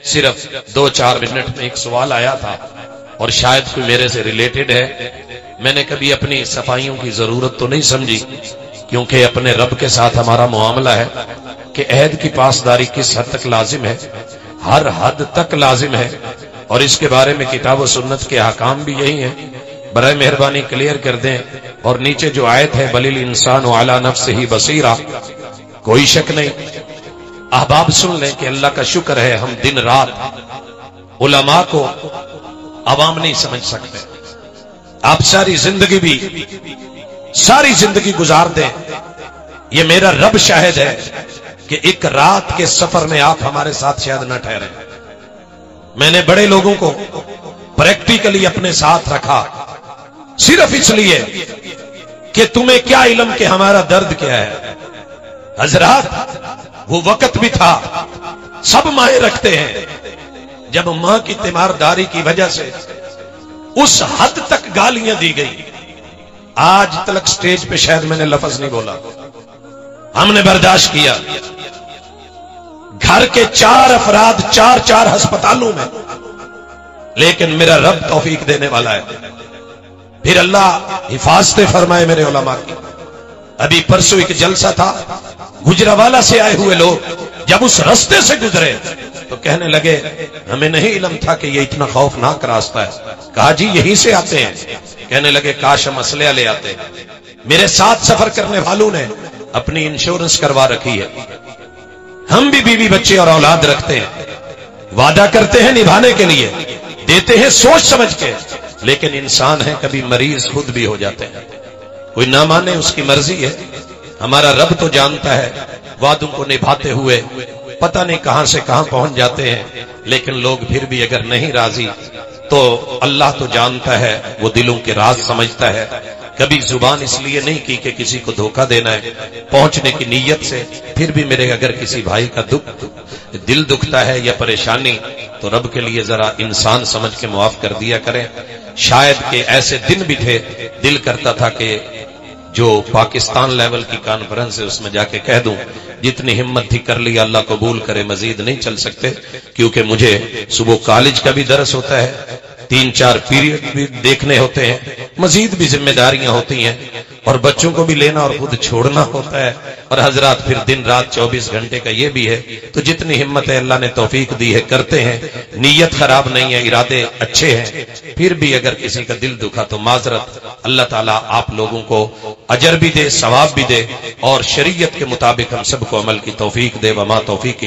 صرف 2-4 منٹ میں ایک سوال آیا تھا اور شاید کوئی میرے سے ریلیٹڈ ہے. میں نے کبھی اپنی صفائیوں کی ضرورت تو نہیں سمجھی، کیونکہ اپنے رب کے ساتھ ہمارا معاملہ ہے کہ عہد کی پاسداری کس حد تک لازم ہے، ہر حد تک لازم ہے، اور اس کے بارے میں کتاب و سنت کے احکام بھی یہی ہیں. برائے مہربانی کلیئر کر دیں. اور نیچے جو آیت ہے بل الانسان علی نفسہ بصیرہ، کوئی شک نہیں. احباب سن لیں کہ اللہ کا شکر ہے ہم دن رات علماء کو عوام نہیں سمجھ سکتے. آپ ساری زندگی گزار دیں، یہ میرا رب شاہد ہے کہ ایک رات کے سفر میں آپ ہمارے ساتھ شاید نہ ٹھہرے. میں نے بڑے لوگوں کو پریکٹیکلی اپنے ساتھ رکھا صرف اس لیے کہ تمہیں کیا علم کہ ہمارا درد کیا ہے. حضرات وہ وقت بھی تھا، سب مائیں رکھتے ہیں، جب ماں کی تیمارداری کی وجہ سے اس حد تک گالیاں دی گئی. آج تلک سٹیج پہ شاید میں نے لفظ نہیں بولا، ہم نے برداشت کیا. گھر کے 4 افراد 4 ہسپتالوں میں، لیکن میرا رب توفیق دینے والا ہے. پھر اللہ حفاظتیں فرمائے میرے علماء کی. ابھی پرسوں ایک جلسہ تھا، گجرانوالہ سے آئے ہوئے لوگ جب اس رستے سے گزرے تو کہنے لگے ہمیں نہیں علم تھا کہ یہ اتنا خوفناک راستہ ہے. کہا جی یہیں سے آتے ہیں. کہنے لگے کاش ہم اسلحہ لے آتے. میرے ساتھ سفر کرنے والوں نے اپنی انشورنس کروا رکھی ہے. ہم بھی بیوی بچے اور اولاد رکھتے ہیں، وعدہ کرتے ہیں نبھانے کے لیے، دیتے ہیں سوچ سمجھ کے، لیکن انسان ہے کبھی مریض خود بھی ہو جاتے ہیں. کوئی نہ مانے اس کی مرضی ہے. ہمارا رب تو جانتا ہے وعدوں کو نبھاتے ہوئے پتہ نہیں کہاں سے کہاں پہنچ جاتے ہیں. لیکن لوگ پھر بھی اگر نہیں راضی تو اللہ تو جانتا ہے، وہ دلوں کے راز سمجھتا ہے. کبھی زبان اس لیے نہیں کی کہ کسی کو دھوکہ دینا ہے، پہنچنے کی نیت سے. پھر بھی میرے اگر کسی بھائی کا دل دکھتا ہے یا پریشانی تو رب کے لیے ذرا انسان سمجھ کے معاف کر دیا کریں. شاید کہ ایسے دن بھی تھے دل کرتا تھا کہ جو پاکستان لیول کی کانفرنس ہے اس میں جا کے کہہ دوں جتنی ہمت تھی کر لیا، اللہ قبول کرے، مزید نہیں چل سکتے. کیونکہ مجھے صبح کالج کا بھی درس ہوتا ہے، 3-4 پیریڈ بھی دیکھنے ہوتے ہیں، مزید بھی ذمہ داریاں ہوتی ہیں، اور بچوں کو بھی لینا اور خود چھوڑنا ہوتا ہے. اور حضرات پھر دن رات 24 گھنٹے کا یہ بھی ہے. تو جتنی ہمت ہے اللہ نے توفیق دی ہے، کرتے ہیں. نیت خراب نہیں ہے، ارادے اچھے ہیں. پھر بھی اگر کسی کا دل دکھا تو معذرت. اللہ تعالیٰ آپ لوگوں کو اجر بھی دے، ثواب بھی دے، اور شریعت کے مطابق ہم سب کو عمل کی توفیق دے. وما توفیق